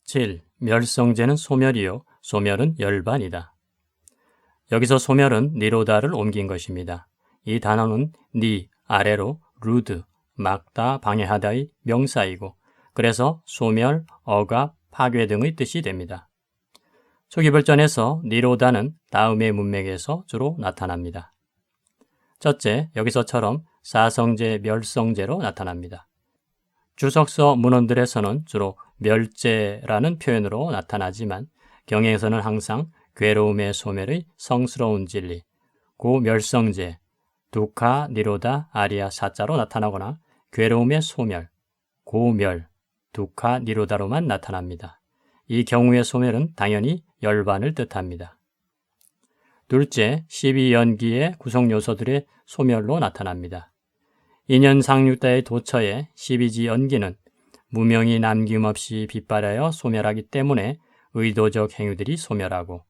7. 멸성제는 소멸이요 소멸은 열반이다. 여기서 소멸은 니로다를 옮긴 것입니다. 이 단어는 니, 아래로, 루드, 막다, 방해하다의 명사이고 그래서 소멸, 억압, 파괴 등의 뜻이 됩니다. 초기벌전에서 니로다는 다음의 문맥에서 주로 나타납니다. 첫째, 여기서처럼 사성제, 멸성제로 나타납니다. 주석서 문헌들에서는 주로 멸제라는 표현으로 나타나지만 경에서는 항상 괴로움의 소멸의 성스러운 진리, 고멸성제, 두카, 니로다, 아리아 사자로 나타나거나 괴로움의 소멸, 고멸, 두카, 니로다로만 나타납니다. 이 경우의 소멸은 당연히 열반을 뜻합니다. 둘째, 12연기의 구성 요소들의 소멸로 나타납니다. 인연상육다의 도처에 12지 연기는 무명이 남김없이 빗발하여 소멸하기 때문에 의도적 행위들이 소멸하고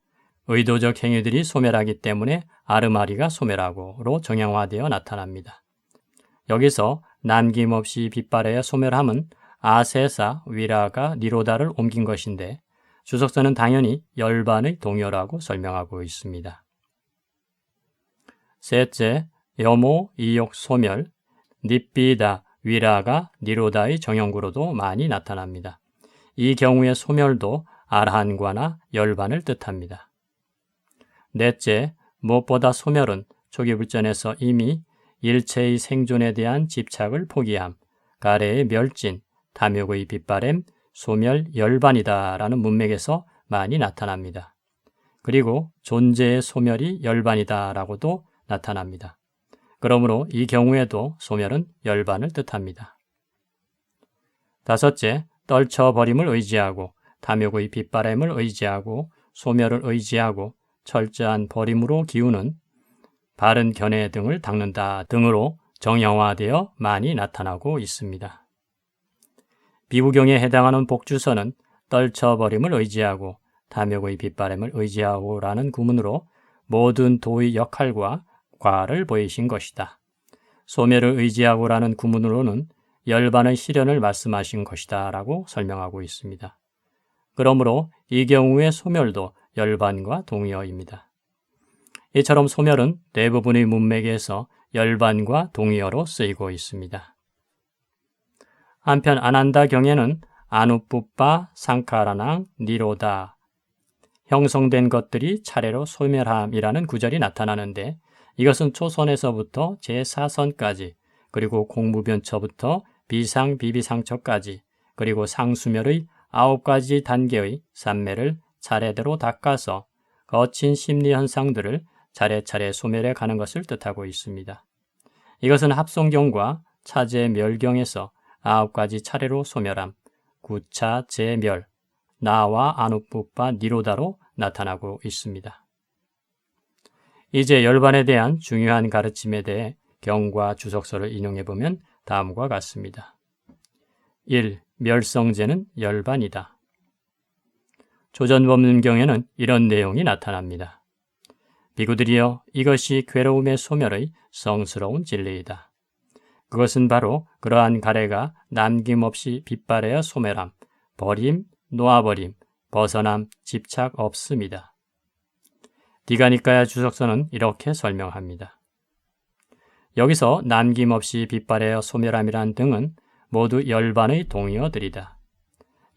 의도적 행위들이 소멸하기 때문에 아르마리가 소멸하고로 정형화되어 나타납니다. 여기서 남김없이 빗발하여 소멸함은 아세사, 위라가 니로다를 옮긴 것인데 주석서는 당연히 열반의 동요라고 설명하고 있습니다. 셋째, 여모, 이욕, 소멸, 닙비다, 위라가 니로다의 정형구로도 많이 나타납니다. 이 경우의 소멸도 아라한과나 열반을 뜻합니다. 넷째, 무엇보다 소멸은 초기불전에서 이미 일체의 생존에 대한 집착을 포기함, 가래의 멸진, 탐욕의 빗바램, 소멸, 열반이다 라는 문맥에서 많이 나타납니다. 그리고 존재의 소멸이 열반이다 라고도 나타납니다. 그러므로 이 경우에도 소멸은 열반을 뜻합니다. 다섯째, 떨쳐버림을 의지하고 탐욕의 빗바램을 의지하고 소멸을 의지하고 철저한 버림으로 기우는 바른 견해 등을 닦는다 등으로 정형화되어 많이 나타나고 있습니다. 비부경에 해당하는 복주서는 떨쳐버림을 의지하고 탐욕의 빗바램을 의지하고 라는 구문으로 모든 도의 역할과 과를 보이신 것이다. 소멸을 의지하고 라는 구문으로는 열반의 실현을 말씀하신 것이다 라고 설명하고 있습니다. 그러므로 이 경우의 소멸도 열반과 동의어입니다. 이처럼 소멸은 대부분의 문맥에서 열반과 동의어로 쓰이고 있습니다. 한편 아난다 경에는 아누뿌빠, 상카라낭, 니로다 형성된 것들이 차례로 소멸함이라는 구절이 나타나는데 이것은 초선에서부터 제4선까지 그리고 공무변처부터 비상, 비비상처까지 그리고 상수멸의 9가지 단계의 산매를 차례대로 닦아서 거친 심리 현상들을 차례차례 소멸해 가는 것을 뜻하고 있습니다. 이것은 합송경과 차제멸경에서 9가지 차례로 소멸함, 구차, 제멸, 나와 아누뿌빠, 니로다로 나타나고 있습니다. 이제 열반에 대한 중요한 가르침에 대해 경과 주석서를 인용해보면 다음과 같습니다. 1. 멸성제는 열반이다. 조전법문경에는 이런 내용이 나타납니다. 비구들이여 이것이 괴로움의 소멸의 성스러운 진리이다. 그것은 바로 그러한 가래가 남김없이 빗발하여 소멸함, 버림, 놓아버림, 벗어남, 집착 없음이다. 디가니까야 주석서는 이렇게 설명합니다. 여기서 남김없이 빗발하여 소멸함이란 등은 모두 열반의 동의어들이다.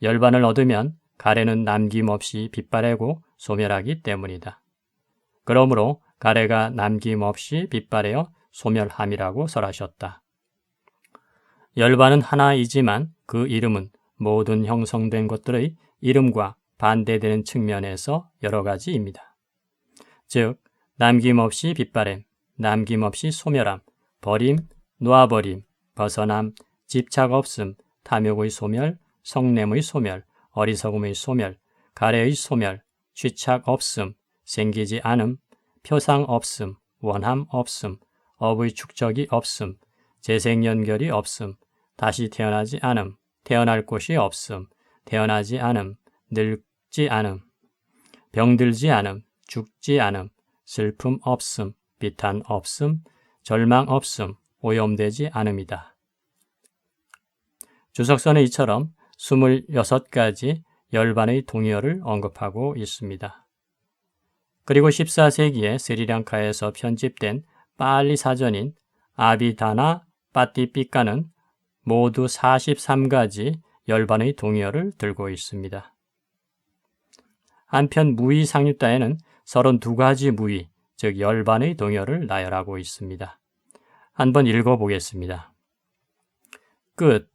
열반을 얻으면 가래는 남김없이 빗발하고 소멸하기 때문이다. 그러므로 가래가 남김없이 빗발하여 소멸함이라고 설하셨다. 열반은 하나이지만 그 이름은 모든 형성된 것들의 이름과 반대되는 측면에서 여러 가지입니다. 즉, 남김없이 빗바램, 남김없이 소멸함, 버림, 놓아버림, 벗어남, 집착 없음, 탐욕의 소멸, 성냄의 소멸, 어리석음의 소멸, 가래의 소멸, 취착 없음, 생기지 않음, 표상 없음, 원함 없음, 업의 축적이 없음, 재생연결이 없음, 다시 태어나지 않음, 태어날 곳이 없음, 태어나지 않음, 늙지 않음, 병들지 않음, 죽지 않음, 슬픔 없음, 비탄 없음, 절망 없음, 오염되지 않음이다. 주석서는 이처럼 26가지 열반의 동요를 언급하고 있습니다. 그리고 14세기에 스리랑카에서 편집된 빨리 사전인 아비다나 빠띠삐까는 모두 43가지 열반의 동요를 들고 있습니다. 한편 무의 상유다에는 32가지 무의, 즉 열반의 동요를 나열하고 있습니다. 한번 읽어보겠습니다. 끝,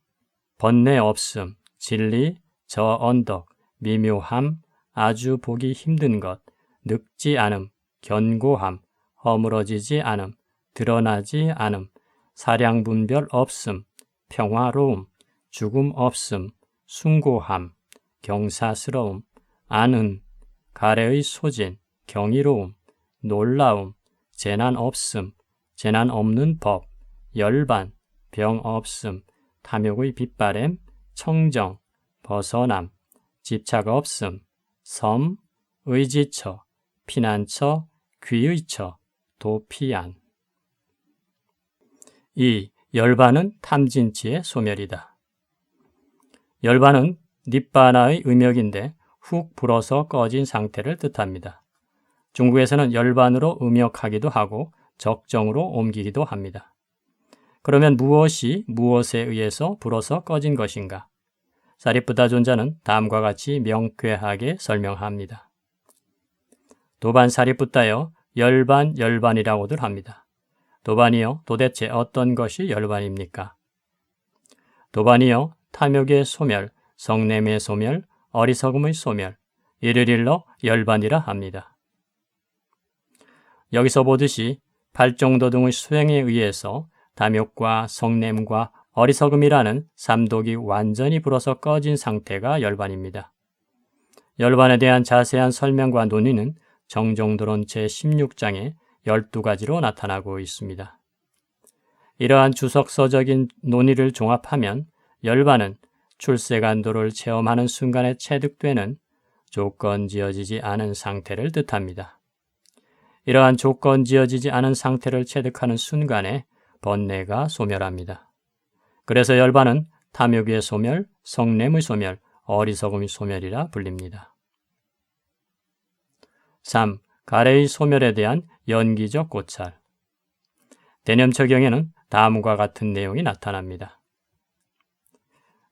번뇌 없음, 진리, 저 언덕, 미묘함, 아주 보기 힘든 것, 늙지 않음, 견고함, 허물어지지 않음, 드러나지 않음, 사량분별 없음, 평화로움, 죽음 없음, 숭고함, 경사스러움, 안은, 가래의 소진, 경이로움, 놀라움, 재난 없음, 재난 없는 법, 열반, 병 없음, 탐욕의 빗바램, 청정, 벗어남, 집착 없음, 섬, 의지처, 피난처, 귀의처, 도피안. 2. 열반은 탐진치의 소멸이다. 열반은 닛바나의 음역인데 훅 불어서 꺼진 상태를 뜻합니다. 중국에서는 열반으로 음역하기도 하고 적정으로 옮기기도 합니다. 그러면 무엇이 무엇에 의해서 불어서 꺼진 것인가? 사리푸타 존자는 다음과 같이 명쾌하게 설명합니다. 도반 사리푸타여 열반 열반이라고들 합니다. 도반이여 도대체 어떤 것이 열반입니까? 도반이여 탐욕의 소멸, 성냄의 소멸, 어리석음의 소멸, 이를 일러 열반이라 합니다. 여기서 보듯이 팔정도 등의 수행에 의해서 탐욕과 성냄과 어리석음이라는 삼독이 완전히 불어서 꺼진 상태가 열반입니다. 열반에 대한 자세한 설명과 논의는 정종도론 제16장에 12가지로 나타나고 있습니다. 이러한 주석서적인 논의를 종합하면 열반은 출세간도를 체험하는 순간에 체득되는 조건지어지지 않은 상태를 뜻합니다. 이러한 조건지어지지 않은 상태를 체득하는 순간에 번뇌가 소멸합니다. 그래서 열반은 탐욕의 소멸, 성냄의 소멸, 어리석음의 소멸이라 불립니다. 3. 가래의 소멸에 대한 연기적 고찰. 대념처경에는 다음과 같은 내용이 나타납니다.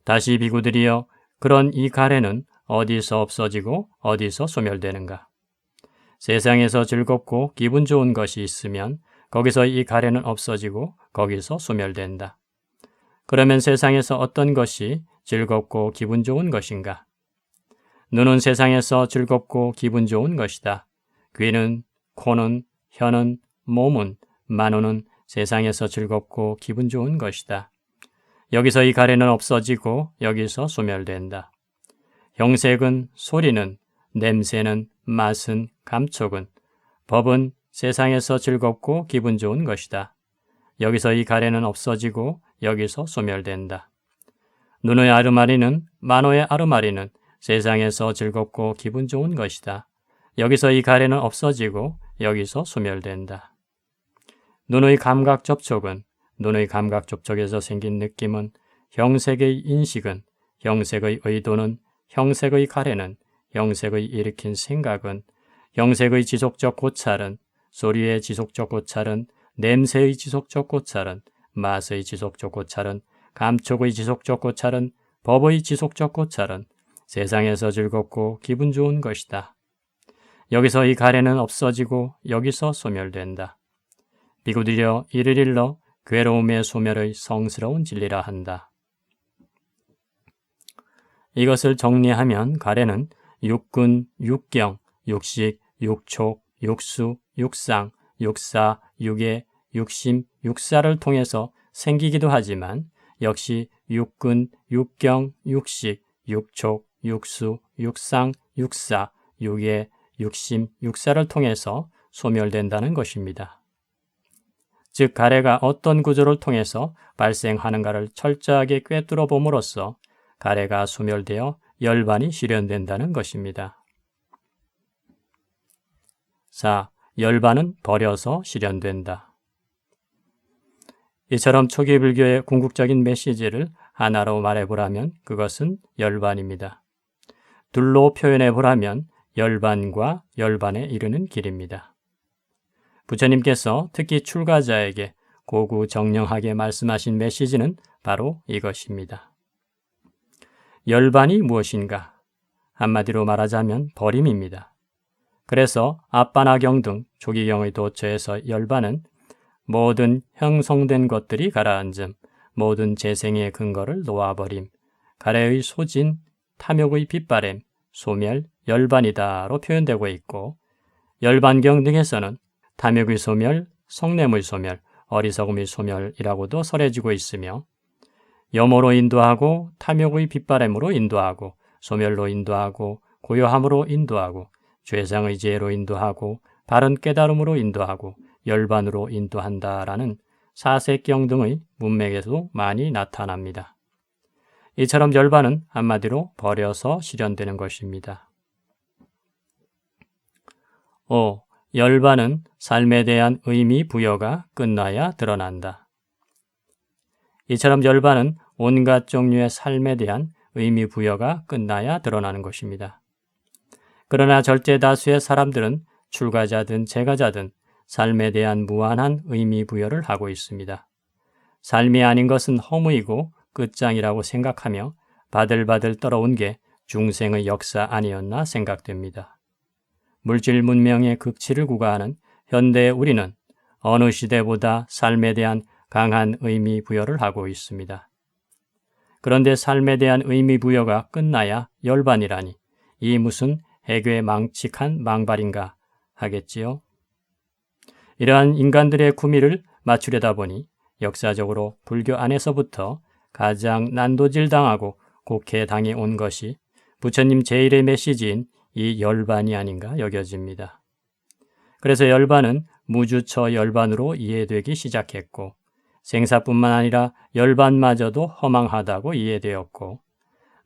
다시 비구들이여, 그런 이 가래는 어디서 없어지고 어디서 소멸되는가? 세상에서 즐겁고 기분 좋은 것이 있으면 거기서 이 가래는 없어지고 거기서 소멸된다. 그러면 세상에서 어떤 것이 즐겁고 기분 좋은 것인가? 눈은 세상에서 즐겁고 기분 좋은 것이다. 귀는, 코는, 혀는, 몸은, 만우는 세상에서 즐겁고 기분 좋은 것이다. 여기서 이 가래는 없어지고 여기서 소멸된다. 형색은, 소리는, 냄새는, 맛은, 감촉은, 법은 세상에서 즐겁고 기분 좋은 것이다. 여기서 이 가래는 없어지고 여기서 소멸된다. 눈의 아르마리는, 만호의 아르마리는 세상에서 즐겁고 기분 좋은 것이다. 여기서 이 가래는 없어지고 여기서 소멸된다. 눈의 감각 접촉은, 눈의 감각 접촉에서 생긴 느낌은, 형색의 인식은, 형색의 의도는, 형색의 가래는, 형색의 일으킨 생각은, 형색의 지속적 고찰은, 소리의 지속적 고찰은, 냄새의 지속적 고찰은, 맛의 지속적 고찰은, 감촉의 지속적 고찰은, 법의 지속적 고찰은 세상에서 즐겁고 기분 좋은 것이다. 여기서 이 가래는 없어지고 여기서 소멸된다. 비구들여 이를 일러 괴로움의 소멸의 성스러운 진리라 한다. 이것을 정리하면 가래는 육군, 육경, 육식, 육촉, 육수, 육상, 육사, 육예, 육심, 육사를 통해서 생기기도 하지만 역시 육군, 육경, 육식, 육촉, 육수, 육상, 육사, 육예, 육심, 육사를 통해서 소멸된다는 것입니다. 즉 가래가 어떤 구조를 통해서 발생하는가를 철저하게 꿰뚫어 봄으로써 가래가 소멸되어 열반이 실현된다는 것입니다. 4. 열반은 버려서 실현된다. 이처럼 초기 불교의 궁극적인 메시지를 하나로 말해보라면 그것은 열반입니다. 둘로 표현해 보라면 열반과 열반에 이르는 길입니다. 부처님께서 특히 출가자에게 고구정령하게 말씀하신 메시지는 바로 이것입니다. 열반이 무엇인가? 한마디로 말하자면 버림입니다. 그래서 앞반하경 등 조기경의 도처에서 열반은 모든 형성된 것들이 가라앉음, 모든 재생의 근거를 놓아버림, 가래의 소진, 탐욕의 빗바램, 소멸, 열반이다로 표현되고 있고, 열반경 등에서는 탐욕의 소멸, 성냄의 소멸, 어리석음의 소멸이라고도 설해지고 있으며, 염호로 인도하고 탐욕의 빗바램으로 인도하고 소멸로 인도하고 고요함으로 인도하고 죄상의 지혜로 인도하고 바른 깨달음으로 인도하고 열반으로 인도한다라는 사색경 등의 문맥에도 많이 나타납니다. 이처럼 열반은 한마디로 버려서 실현되는 것입니다. 5. 열반은 삶에 대한 의미 부여가 끝나야 드러난다. 이처럼 열반은 온갖 종류의 삶에 대한 의미 부여가 끝나야 드러나는 것입니다. 그러나 절대 다수의 사람들은 출가자든 재가자든 삶에 대한 무한한 의미 부여를 하고 있습니다. 삶이 아닌 것은 허무이고 끝장이라고 생각하며 바들바들 떨어온 게 중생의 역사 아니었나 생각됩니다. 물질 문명의 극치를 구가하는 현대의 우리는 어느 시대보다 삶에 대한 강한 의미 부여를 하고 있습니다. 그런데 삶에 대한 의미 부여가 끝나야 열반이라니 이 무슨 해괴 망측한 망발인가 하겠지요. 이러한 인간들의 구미를 맞추려다 보니 역사적으로 불교 안에서부터 가장 난도질당하고 곡해당해 온 것이 부처님 제1의 메시지인 이 열반이 아닌가 여겨집니다. 그래서 열반은 무주처 열반으로 이해되기 시작했고 생사뿐만 아니라 열반마저도 허망하다고 이해되었고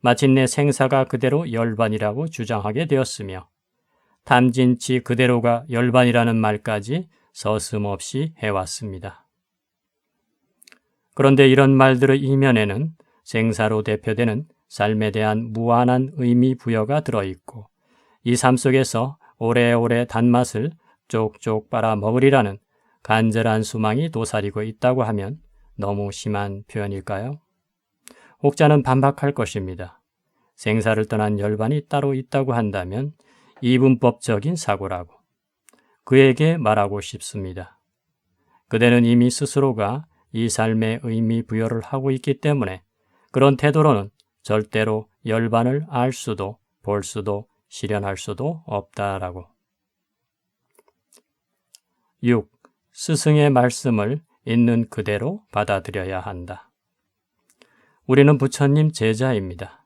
마침내 생사가 그대로 열반이라고 주장하게 되었으며 탐진치 그대로가 열반이라는 말까지 서슴없이 해왔습니다. 그런데 이런 말들의 이면에는 생사로 대표되는 삶에 대한 무한한 의미 부여가 들어있고 이 삶 속에서 오래오래 단맛을 쪽쪽 빨아 먹으리라는 간절한 소망이 도사리고 있다고 하면 너무 심한 표현일까요? 혹자는 반박할 것입니다. 생사를 떠난 열반이 따로 있다고 한다면 이분법적인 사고라고. 그에게 말하고 싶습니다. 그대는 이미 스스로가 이 삶의 의미 부여를 하고 있기 때문에 그런 태도로는 절대로 열반을 알 수도 볼 수도 실현할 수도 없다라고. 6. 스승의 말씀을 있는 그대로 받아들여야 한다. 우리는 부처님 제자입니다.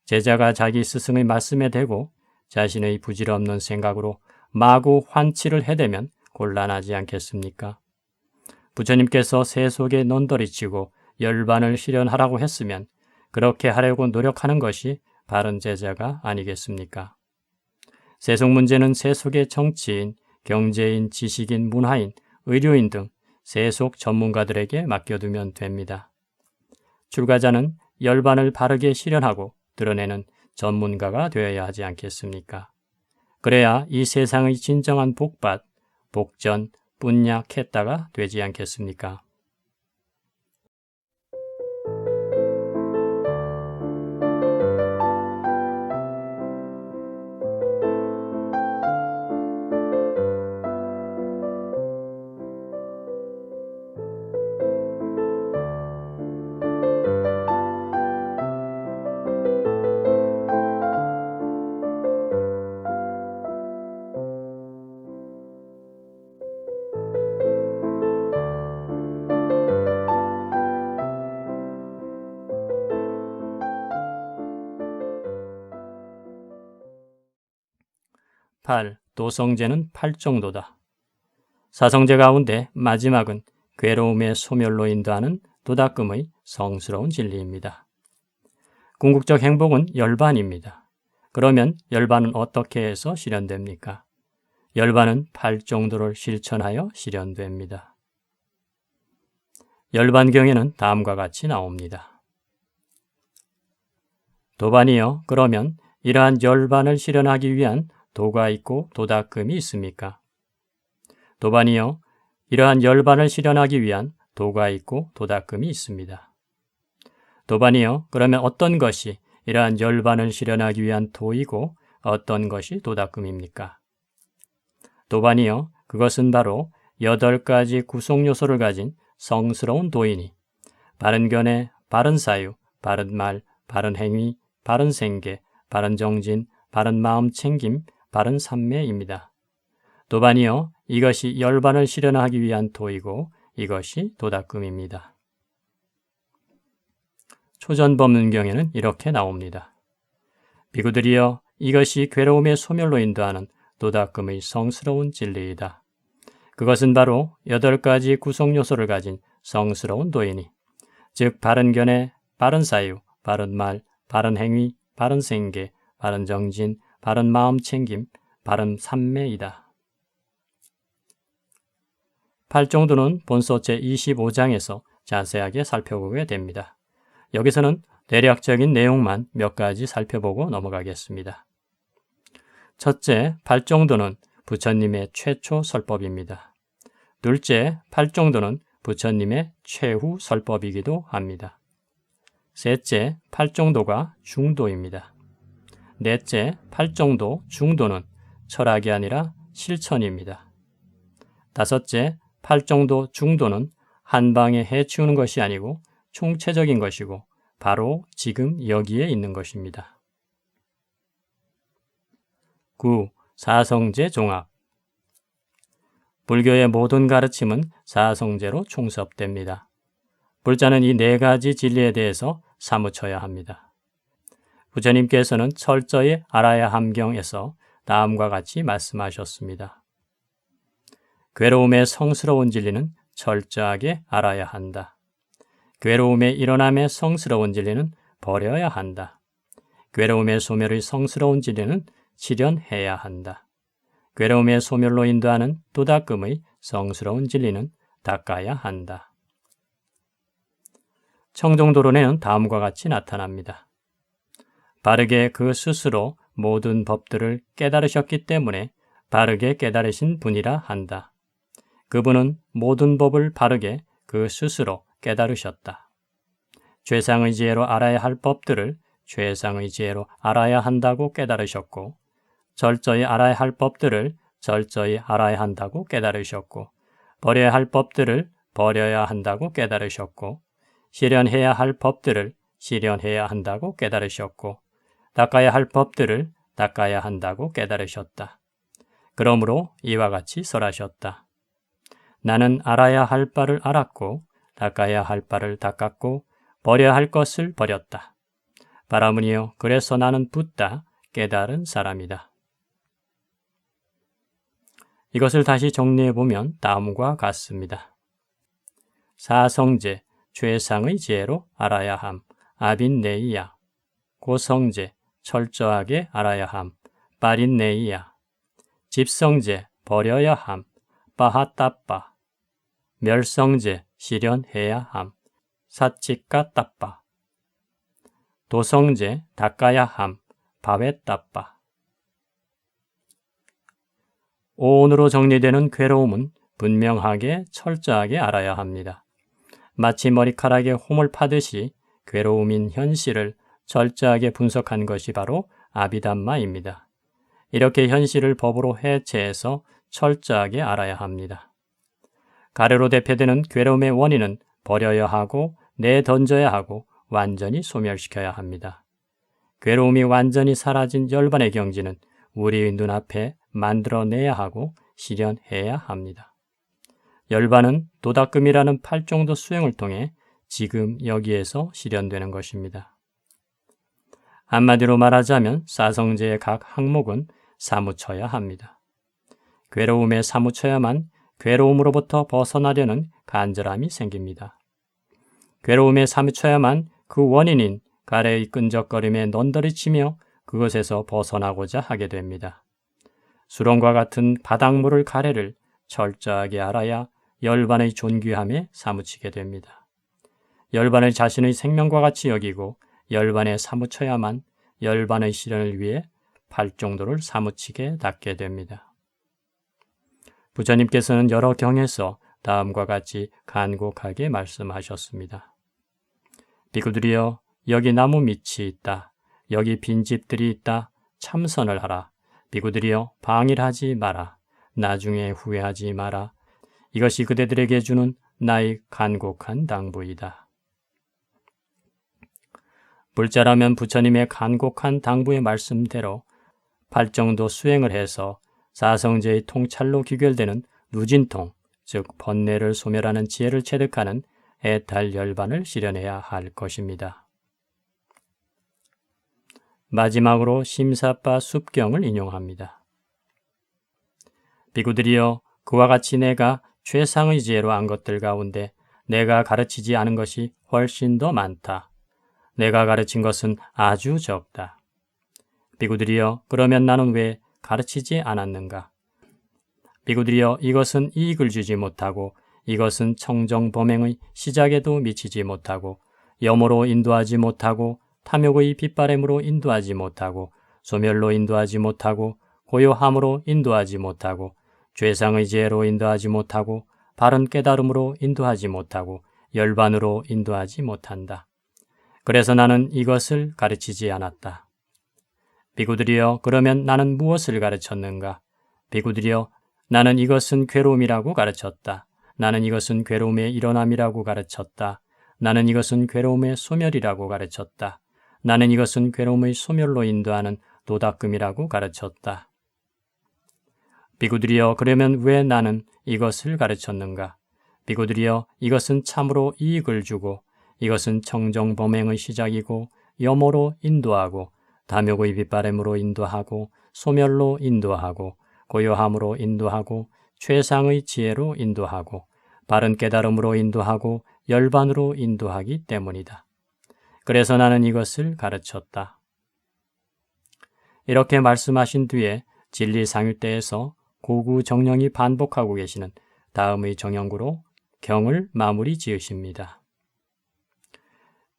제자가 자기 스승의 말씀에 대고 자신의 부질없는 생각으로 마구 환치를 해대면 곤란하지 않겠습니까? 부처님께서 세속에 논더리치고 열반을 실현하라고 했으면 그렇게 하려고 노력하는 것이 바른 제자가 아니겠습니까? 세속 문제는 세속의 정치인, 경제인, 지식인, 문화인, 의료인 등 세속 전문가들에게 맡겨두면 됩니다. 출가자는 열반을 바르게 실현하고 드러내는 전문가가 되어야 하지 않겠습니까? 그래야 이 세상의 진정한 복받, 복전, 뿐약했다가 되지 않겠습니까? 도성제는 8정도다. 사성제 가운데 마지막은 괴로움의 소멸로 인도하는 도닦음의 성스러운 진리입니다. 궁극적 행복은 열반입니다. 그러면 열반은 어떻게 해서 실현됩니까? 열반은 8정도를 실천하여 실현됩니다. 열반경에는 다음과 같이 나옵니다. 도반이여, 그러면 이러한 열반을 실현하기 위한 도가 있고 도닦음이 있습니까? 도반이여, 이러한 열반을 실현하기 위한 도가 있고 도닦음이 있습니다. 도반이여, 그러면 어떤 것이 이러한 열반을 실현하기 위한 도이고 어떤 것이 도닦음입니까? 도반이여, 그것은 바로 8가지 구성 요소를 가진 성스러운 도이니 바른 견해, 바른 사유, 바른 말, 바른 행위, 바른 생계, 바른 정진, 바른 마음 챙김, 바른 삼매입니다. 도반이여, 이것이 열반을 실현하기 위한 도이고 이것이 도닦음입니다. 초전법문경에는 이렇게 나옵니다. 비구들이여, 이것이 괴로움의 소멸로 인도하는 도닦음의 성스러운 진리이다. 그것은 바로 8가지 구성 요소를 가진 성스러운 도이니, 즉 바른 견해, 바른 사유, 바른 말, 바른 행위, 바른 생계, 바른 정진, 바른 마음 챙김, 바른 삼매이다. 8정도는 본서 제25장에서 자세하게 살펴보게 됩니다. 여기서는 대략적인 내용만 몇 가지 살펴보고 넘어가겠습니다. 첫째, 8정도는 부처님의 최초 설법입니다. 둘째, 8정도는 부처님의 최후 설법이기도 합니다. 셋째, 8정도가 중도입니다. 넷째, 8정도 중도는 철학이 아니라 실천입니다. 다섯째, 8정도 중도는 한 방에 해치우는 것이 아니고 총체적인 것이고 바로 지금 여기에 있는 것입니다. 9. 사성제 종합. 불교의 모든 가르침은 사성제로 총섭됩니다. 불자는 이 4가지 진리에 대해서 사무쳐야 합니다. 부처님께서는 철저히 알아야 함경에서 다음과 같이 말씀하셨습니다. 괴로움의 성스러운 진리는 철저하게 알아야 한다. 괴로움의 일어남의 성스러운 진리는 버려야 한다. 괴로움의 소멸의 성스러운 진리는 실현해야 한다. 괴로움의 소멸로 인도하는 도닦음의 성스러운 진리는 닦아야 한다. 청정도론에는 다음과 같이 나타납니다. 바르게 그 스스로 모든 법들을 깨달으셨기 때문에 바르게 깨달으신 분이라 한다. 그분은 모든 법을 바르게 그 스스로 깨달으셨다. 최상의 지혜로 알아야 할 법들을 최상의 지혜로 알아야 한다고 깨달으셨고, 철저히 알아야 할 법들을 철저히 알아야 한다고 깨달으셨고, 버려야 할 법들을 버려야 한다고 깨달으셨고, 실현해야 할 법들을 실현해야 한다고 깨달으셨고, 닦아야 할 법들을 닦아야 한다고 깨달으셨다. 그러므로 이와 같이 설하셨다. 나는 알아야 할 바를 알았고, 닦아야 할 바를 닦았고, 버려야 할 것을 버렸다. 바라무니여, 그래서 나는 붙다 깨달은 사람이다. 이것을 다시 정리해보면 다음과 같습니다. 사성제, 최상의 지혜로 알아야 함, 아빈네이야. 고성제, 철저하게 알아야 함, 빠린네이야. 집성제, 버려야 함, 빠하따빠. 멸성제, 실현해야 함, 사치까따빠. 도성제, 닦아야 함, 바웨따빠. 오온으로 정리되는 괴로움은 분명하게 철저하게 알아야 합니다. 마치 머리카락에 홈을 파듯이 괴로움인 현실을 철저하게 분석한 것이 바로 아비담마입니다. 이렇게 현실을 법으로 해체해서 철저하게 알아야 합니다. 가래로 대표되는 괴로움의 원인은 버려야 하고 내던져야 하고 완전히 소멸시켜야 합니다. 괴로움이 완전히 사라진 열반의 경지는 우리의 눈앞에 만들어내야 하고 실현해야 합니다. 열반은 도닦음이라는 8정도 수행을 통해 지금 여기에서 실현되는 것입니다. 한마디로 말하자면 사성제의 각 항목은 사무쳐야 합니다. 괴로움에 사무쳐야만 괴로움으로부터 벗어나려는 간절함이 생깁니다. 괴로움에 사무쳐야만 그 원인인 가래의 끈적거림에 넌더리치며 그것에서 벗어나고자 하게 됩니다. 수렁과 같은 바닥물을 가래를 철저하게 알아야 열반의 존귀함에 사무치게 됩니다. 열반을 자신의 생명과 같이 여기고 열반에 사무쳐야만 열반의 실현을 위해 팔정도를 사무치게 닦게 됩니다. 부처님께서는 여러 경에서 다음과 같이 간곡하게 말씀하셨습니다. 비구들이여, 여기 나무 밑이 있다. 여기 빈집들이 있다. 참선을 하라. 비구들이여, 방일하지 마라. 나중에 후회하지 마라. 이것이 그대들에게 주는 나의 간곡한 당부이다. 불자라면 부처님의 간곡한 당부의 말씀대로 팔정도 수행을 해서 사성제의 통찰로 귀결되는 누진통, 즉 번뇌를 소멸하는 지혜를 체득하는 애탈열반을 실현해야 할 것입니다. 마지막으로 심사빠 숲경을 인용합니다. 비구들이여, 그와 같이 내가 최상의 지혜로 안 것들 가운데 내가 가르치지 않은 것이 훨씬 더 많다. 내가 가르친 것은 아주 적다. 비구들이여, 그러면 나는 왜 가르치지 않았는가? 비구들이여, 이것은 이익을 주지 못하고 이것은 청정범행의 시작에도 미치지 못하고 염으로 인도하지 못하고 탐욕의 빗바램으로 인도하지 못하고 소멸로 인도하지 못하고 고요함으로 인도하지 못하고 죄상의 지혜로 인도하지 못하고 바른 깨달음으로 인도하지 못하고 열반으로 인도하지 못한다. 그래서 나는 이것을 가르치지 않았다. 비구들이여, 그러면 나는 무엇을 가르쳤는가? 비구들이여, 나는 이것은 괴로움이라고 가르쳤다. 나는 이것은 괴로움의 일어남이라고 가르쳤다. 나는 이것은 괴로움의 소멸이라고 가르쳤다. 나는 이것은 괴로움의 소멸로 인도하는 도닦음이라고 가르쳤다. 비구들이여, 그러면 왜 나는 이것을 가르쳤는가? 비구들이여, 이것은 참으로 이익을 주고 이것은 청정범행의 시작이고 염호로 인도하고 탐욕의 빗바램으로 인도하고 소멸로 인도하고 고요함으로 인도하고 최상의 지혜로 인도하고 바른 깨달음으로 인도하고 열반으로 인도하기 때문이다. 그래서 나는 이것을 가르쳤다. 이렇게 말씀하신 뒤에 진리상일대에서 고구 정령이 반복하고 계시는 다음의 정형구로 경을 마무리 지으십니다.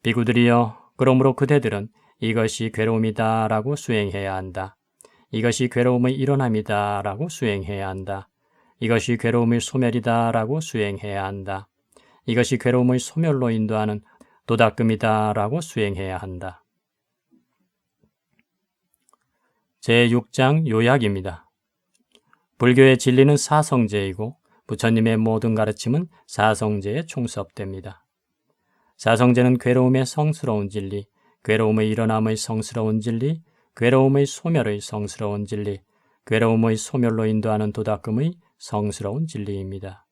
비구들이여, 그러므로 그대들은 이것이 괴로움이다 라고 수행해야 한다. 이것이 괴로움의 일어남이다 라고 수행해야 한다. 이것이 괴로움의 소멸이다 라고 수행해야 한다. 이것이 괴로움의 소멸로 인도하는 도닦음이다 라고 수행해야 한다. 제6장 요약입니다. 불교의 진리는 사성제이고 부처님의 모든 가르침은 사성제에 총섭됩니다. 사성제는 괴로움의 성스러운 진리, 괴로움의 일어남의 성스러운 진리, 괴로움의 소멸의 성스러운 진리, 괴로움의 소멸로 인도하는 도닦음의 성스러운 진리입니다.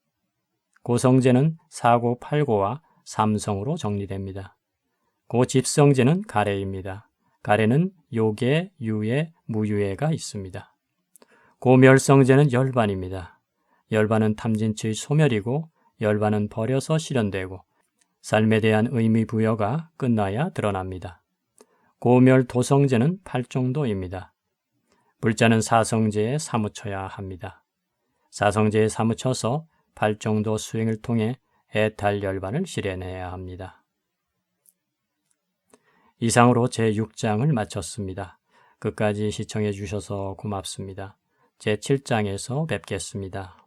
고성제는 사고, 팔고와 삼성으로 정리됩니다. 고집성제는 가래입니다. 가래는 요계, 유예, 무유예가 있습니다. 고멸성제는 열반입니다. 열반은 탐진치의 소멸이고 열반은 버려서 실현되고 삶에 대한 의미 부여가 끝나야 드러납니다. 고멸도성제는 팔정도입니다. 불자는 사성제에 사무쳐야 합니다. 사성제에 사무쳐서 팔정도 수행을 통해 애탈열반을 실현해야 합니다. 이상으로 제6장을 마쳤습니다. 끝까지 시청해 주셔서 고맙습니다. 제7장에서 뵙겠습니다.